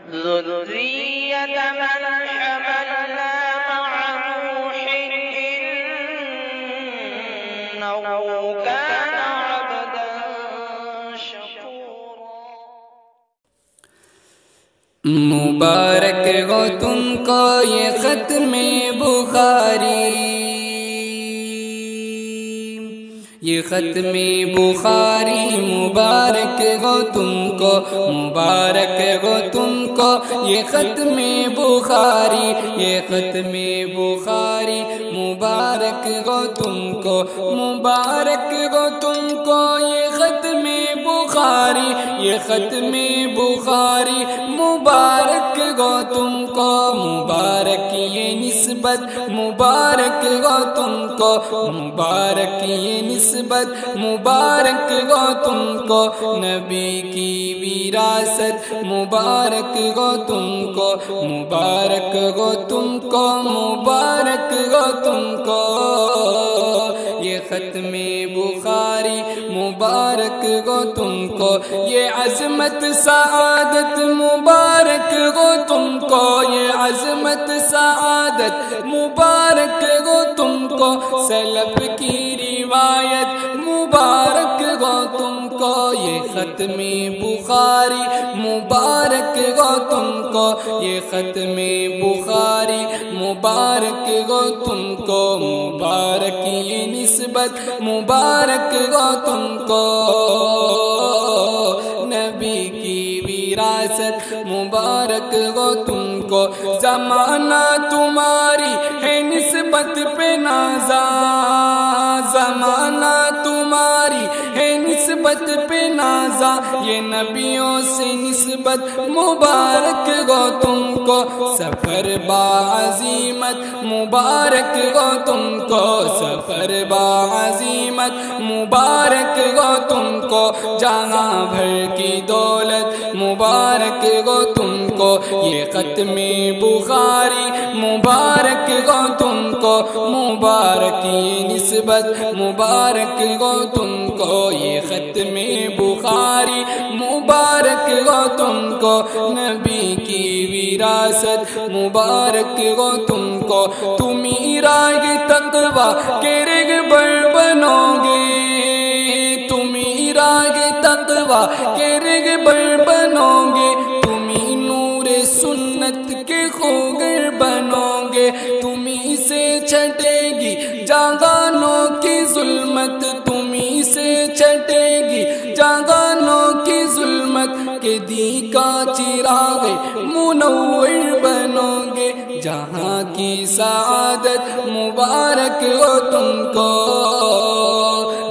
ذرية من حملنا مع نوح إنه كان عبدا شكورا۔ مبارک ہو تم کو یہ ختم بخاری، یہ ختم بخاری مبارک ہو تم کو، مبارک ہو تم کو یہ ختم بخاری، یہ ختم بخاری مبارک ہو تم کو، مبارک ہو تم کو یہ ختم بخاری، یہ ختم بخاری مبارک ہو تم کو، مبارک یہ نسبت مبارک ہو تم کو، مبارک یہ نسبت مبارک ہو تم کو، نبی کی وراثت مبارک ہو تم کو، مبارک ہو تم کو، مبارک ہو تم کو، یہ ختم بخاری مبارک ہو تم کو، یہ عظمت سعادت مبارک ہو تم کو، یہ عظمت سعادت مبارک ہو تم کو، سلف کی روایت مبارک ہو تم کو، یہ ختم بخاری مبارک ہو تم کو، یہ ختم بخاری مبارک ہو تم کو، مبارک یہ نسبت مبارک ہو تم کو، نبی کی وراثت مبارک ہو تم کو، زمانہ تمہاری ہے نسبت پہ نازا، زمانہ تمہاری ہے نسبت پہ نازا، یہ نبیوں سے نسبت مبارک ہو تم کو، سفر باعظیمت مبارک ہو تم کو، سفر باعظیمت مبارک ہو تم کو، جہاں بھر کی دولت مبارک ہو تم کو، یہ ختم بخاری مبارک ہو تم کو، مبارک یہ نسبت مبارک ہو تم کو، یہ ختم بخاری مبارک ہو تم کو، نبی کی وراثت مبارک ہو تم کو، تم راگ تقویٰ کے رہبر بنو گے، تم راگ تقویٰ کے رہبر بنو گے، تم نور سنت کے خوگر بنو گے، تمہیں سے چھٹے گی جاگانوں کی ظلمت، تمہیں سے چھٹے گی جاگانوں کی ظلمت، کہ دی کا چراغ منور بنو گے، جہاں کی سعادت مبارک ہو تم کو،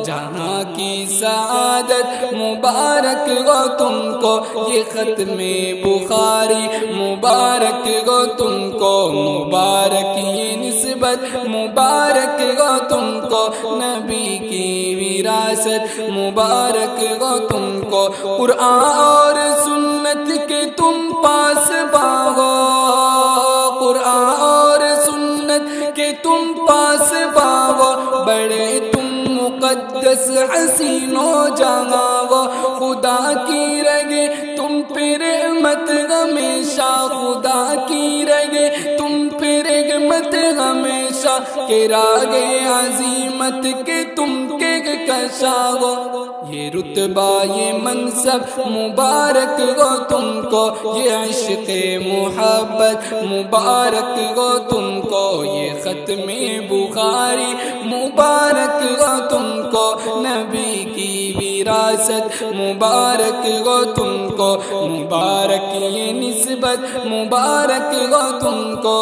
جہاں کی سعادت مبارک ہو تم کو، یہ ختم بخاری مبارک ہو تم کو، مبارک یہ نسبت مبارک ہو تم کو، نبی کی وراثت مبارک ہو تم کو، قرآن اور سنت کے تم پاس باغو، قرآن اور سنت کے تم پاس باغو، بڑے تم مقدس حسین و جہاں، خدا کی رگے تم پہ رحمت ہمیشہ، خدا کی رگے تم پہ رحمت ہمیشہ، کہ راگ عظیمت کے تم کے کشا ہو، یہ رتبہ یہ منصب مبارک ہو تم کو، یہ عشق محبت مبارک ہو تم کو، یہ ختم بخاری مبارک ہو تم کو، نبی کی وراثت مبارک ہو تم کو، مبارک یہ نسبت مبارک ہو تم کو،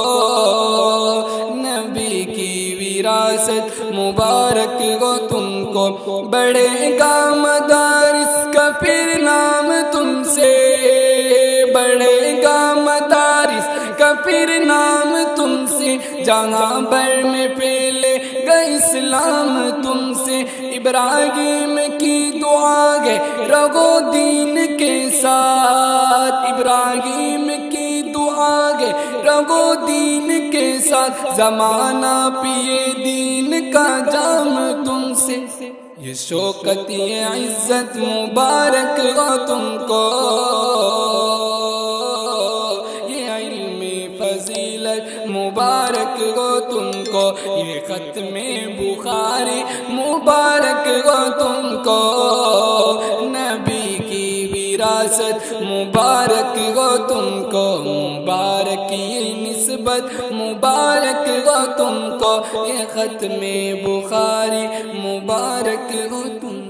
نبی کی وراثت مبارک ہو تم کو، بڑے گا مدارس کا پھر نام تم سے، بڑے گا مدارس کا پھر نام تم سے، جہاں بھر میں پھیلے گا اسلام تم سے، ابراہیم کی دعا ہے رگو دین کے ساتھ، ابراہیم کی دعا ہے رگو دین کے ساتھ، زمانہ پیے دین کا جام تم سے، یہ شوکت یہ عزت مبارک ہو تم کو۔ ہو تم کو، یہ ختم بخاری مبارک ہو تم کو، نبی کی وراثت مبارک ہو تم کو، مبارک یہ نسبت مبارک ہو تم کو، یہ ختم بخاری مبارک ہو تم کو۔